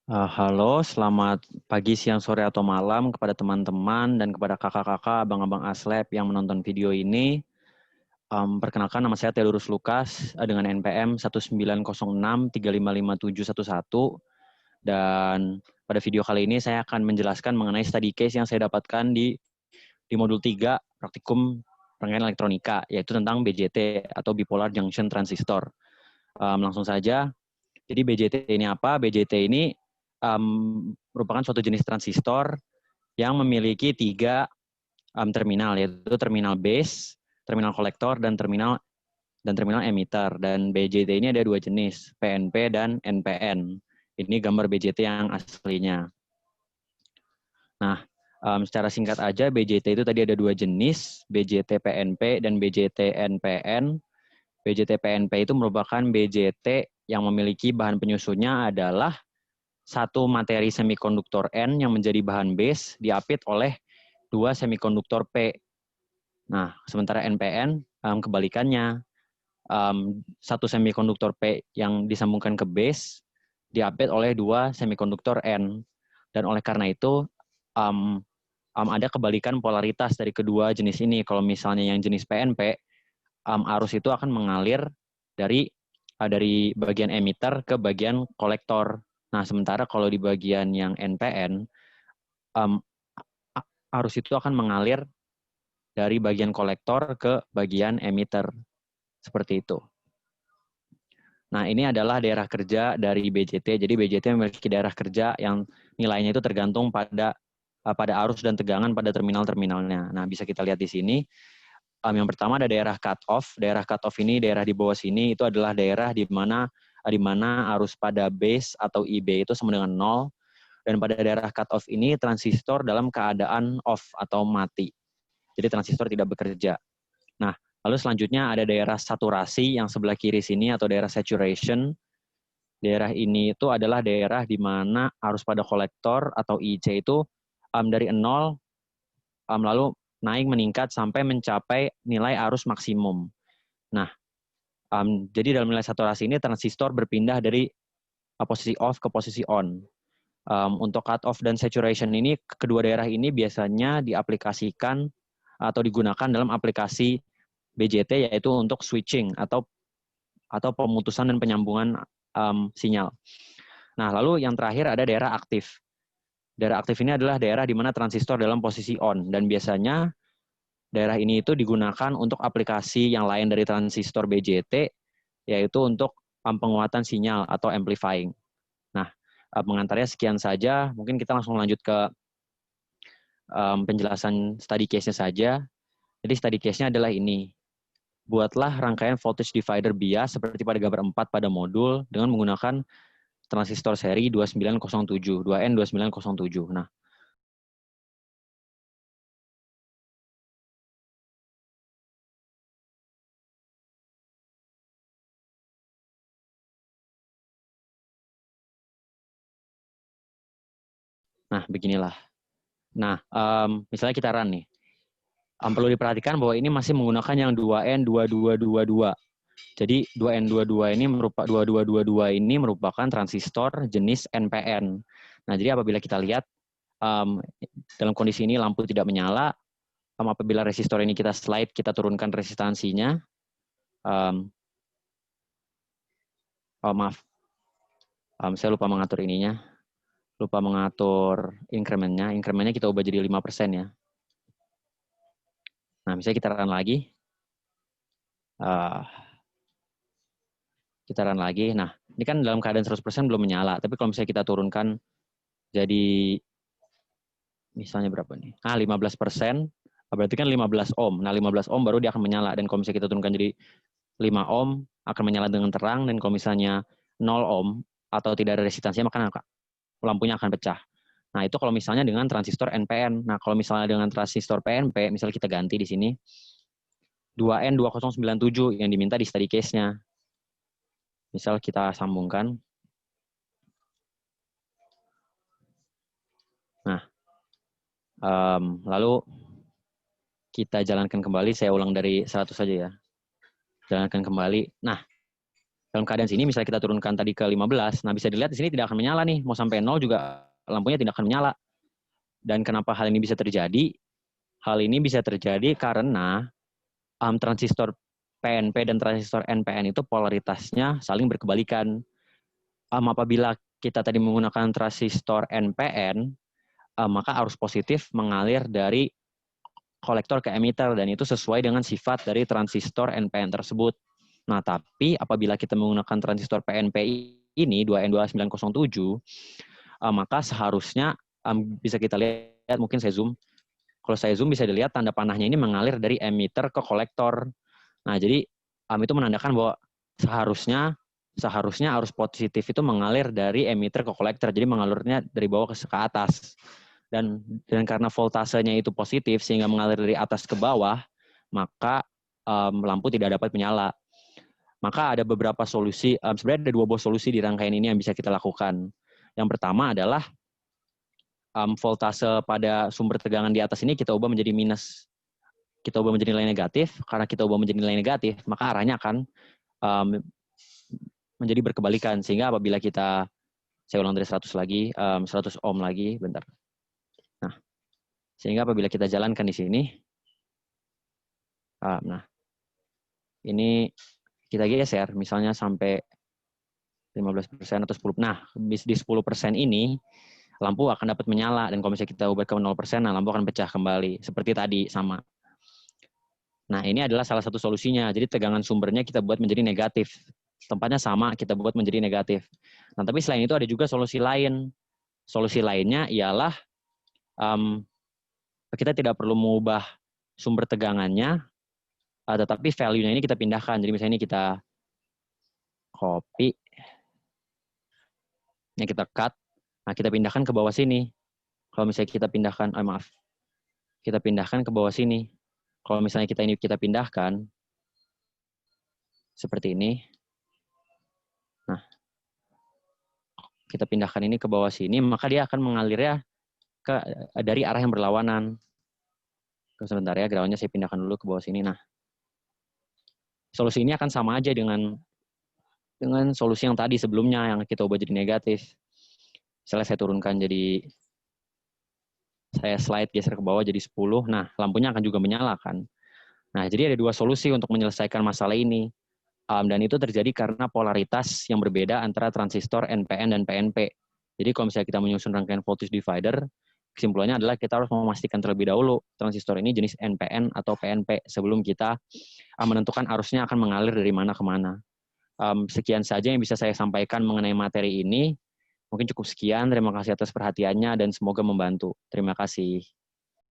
Halo, selamat pagi, siang, sore, atau malam kepada teman-teman dan kepada kakak-kakak, abang-abang Aslab yang menonton video ini. Perkenalkan, nama saya Theodorus Lukas dengan NPM 19063555711. Dan pada video kali ini saya akan menjelaskan mengenai study case yang saya dapatkan di modul 3 praktikum rangkaian elektronika, yaitu tentang BJT atau Bipolar Junction Transistor. Langsung saja. Jadi BJT ini apa? BJT ini merupakan suatu jenis transistor yang memiliki 3 terminal, yaitu terminal base, terminal kolektor, dan terminal emitter. Dan BJT ini ada 2 jenis, PNP dan NPN. Ini gambar BJT yang aslinya. Nah, secara singkat aja, BJT itu tadi ada 2 jenis, BJT PNP dan BJT NPN. BJT PNP itu merupakan BJT yang memiliki bahan penyusunnya adalah satu materi semikonduktor N yang menjadi bahan base diapit oleh 2 semikonduktor P. Nah, sementara NPN kebalikannya, satu semikonduktor P yang disambungkan ke base diapit oleh 2 semikonduktor N. Dan oleh karena itu ada kebalikan polaritas dari kedua jenis ini. Kalau misalnya yang jenis PNP, arus itu akan mengalir dari bagian emitter ke bagian kolektor. Nah, sementara kalau di bagian yang NPN, arus itu akan mengalir dari bagian kolektor ke bagian emitter. Seperti itu. Nah, ini adalah daerah kerja dari BJT. Jadi BJT memiliki daerah kerja yang nilainya itu tergantung pada arus dan tegangan pada terminal-terminalnya. Nah, bisa kita lihat di sini. Yang pertama ada daerah cut-off. Daerah cut-off ini, daerah di bawah sini, itu adalah daerah di mana arus pada base atau IB itu sama dengan 0. Dan pada daerah cut-off ini, transistor dalam keadaan off atau mati. Jadi transistor tidak bekerja. Nah, lalu selanjutnya ada daerah saturasi yang sebelah kiri sini atau daerah saturation. Daerah ini itu adalah daerah di mana arus pada kolektor atau IC itu dari 0 lalu naik meningkat sampai mencapai nilai arus maksimum. Nah, jadi dalam nilai saturasi ini transistor berpindah dari posisi off ke posisi on. Untuk cut off dan saturation ini, kedua daerah ini biasanya diaplikasikan atau digunakan dalam aplikasi BJT, yaitu untuk switching atau pemutusan dan penyambungan sinyal. Nah, lalu yang terakhir ada daerah aktif. Daerah aktif ini adalah daerah di mana transistor dalam posisi on, dan biasanya daerah ini itu digunakan untuk aplikasi yang lain dari transistor BJT, yaitu untuk penguatan sinyal atau amplifying. Nah, pengantarnya sekian saja. Mungkin kita langsung lanjut ke penjelasan study case-nya saja. Jadi study case-nya adalah ini. Buatlah rangkaian voltage divider bias seperti pada gambar 4 pada modul dengan menggunakan transistor seri 2907, 2N2907. Nah, beginilah. Nah, misalnya kita run nih. Perlu diperhatikan bahwa ini masih menggunakan yang 2N2222. Jadi 2N22 ini merupakan transistor jenis NPN. Nah, jadi apabila kita lihat dalam kondisi ini lampu tidak menyala, apabila resistor ini kita slide, kita turunkan resistansinya. Maaf, saya lupa mengatur ininya. Lupa mengatur incrementnya. Incrementnya kita ubah jadi 5% ya. Nah, misalnya kita run lagi. Kita run lagi. Nah, ini kan dalam keadaan 100% belum menyala. Tapi kalau misalnya kita turunkan jadi misalnya berapa nih? 15%. Berarti kan 15 ohm. Nah, 15 ohm baru dia akan menyala. Dan kalau misalnya kita turunkan jadi 5 ohm, akan menyala dengan terang. Dan kalau misalnya 0 ohm atau tidak ada resistansinya, maka lampunya akan pecah. Nah, itu kalau misalnya dengan transistor NPN. Nah, kalau misalnya dengan transistor PNP, misalnya kita ganti di sini, 2N2097 yang diminta di study case-nya. Misal kita sambungkan. Nah, lalu kita jalankan kembali. Saya ulang dari 100 saja ya. Jalankan kembali. Nah, Dalam keadaan sini, misalnya kita turunkan tadi ke 15, nah bisa dilihat di sini tidak akan menyala nih. Mau sampai 0 juga lampunya tidak akan menyala. Dan kenapa hal ini bisa terjadi? Hal ini bisa terjadi karena transistor PNP dan transistor NPN itu polaritasnya saling berkebalikan. Apabila kita tadi menggunakan transistor NPN, maka arus positif mengalir dari kolektor ke emitter, dan itu sesuai dengan sifat dari transistor NPN tersebut. Nah, tapi apabila kita menggunakan transistor PNP ini 2N2907, maka seharusnya bisa kita lihat, mungkin saya zoom. Kalau saya zoom bisa dilihat tanda panahnya ini mengalir dari emitter ke kolektor. Nah, jadi itu menandakan bahwa seharusnya arus positif itu mengalir dari emitter ke kolektor, jadi mengalirnya dari bawah ke atas. Dan karena voltasenya itu positif sehingga mengalir dari atas ke bawah, maka lampu tidak dapat menyala. Maka ada beberapa solusi, sebenarnya ada 2 buah solusi di rangkaian ini yang bisa kita lakukan. Yang pertama adalah voltase pada sumber tegangan di atas ini kita ubah menjadi minus. Kita ubah menjadi nilai negatif. Karena kita ubah menjadi nilai negatif, maka arahnya akan menjadi berkebalikan. Sehingga apabila kita, saya ulang dari 100 lagi, 100 ohm lagi, bentar. Nah, sehingga apabila kita jalankan di sini, nah, ini kita geser, misalnya sampai 15% atau 10%. Nah, di 10% ini, lampu akan dapat menyala. Dan kalau misalnya kita ubah ke 0%, nah lampu akan pecah kembali. Seperti tadi, sama. Nah, ini adalah salah satu solusinya. Jadi tegangan sumbernya kita buat menjadi negatif. Tempatnya sama, kita buat menjadi negatif. Nah, tapi selain itu ada juga solusi lain. Solusi lainnya ialah kita tidak perlu mengubah sumber tegangannya, tetapi value-nya ini kita pindahkan. Jadi misalnya ini kita copy, ini kita cut, nah kita pindahkan ke bawah sini. Kalau misalnya kita pindahkan, kita pindahkan ke bawah sini. Kalau misalnya kita pindahkan seperti ini, nah kita pindahkan ini ke bawah sini, maka dia akan mengalirnya dari arah yang berlawanan. Sebentar ya, ground-nya saya pindahkan dulu ke bawah sini. Nah, solusi ini akan sama aja dengan solusi yang tadi sebelumnya yang kita ubah jadi negatif. Misalnya saya turunkan jadi, saya slide geser ke bawah jadi 10, nah lampunya akan juga menyala kan. Nah, jadi ada 2 solusi untuk menyelesaikan masalah ini. Dan itu terjadi karena polaritas yang berbeda antara transistor NPN dan PNP. Jadi kalau misalnya kita menyusun rangkaian voltage divider, kesimpulannya adalah kita harus memastikan terlebih dahulu transistor ini jenis NPN atau PNP sebelum kita menentukan arusnya akan mengalir dari mana ke mana. Sekian saja yang bisa saya sampaikan mengenai materi ini. Mungkin cukup sekian. Terima kasih atas perhatiannya dan semoga membantu. Terima kasih.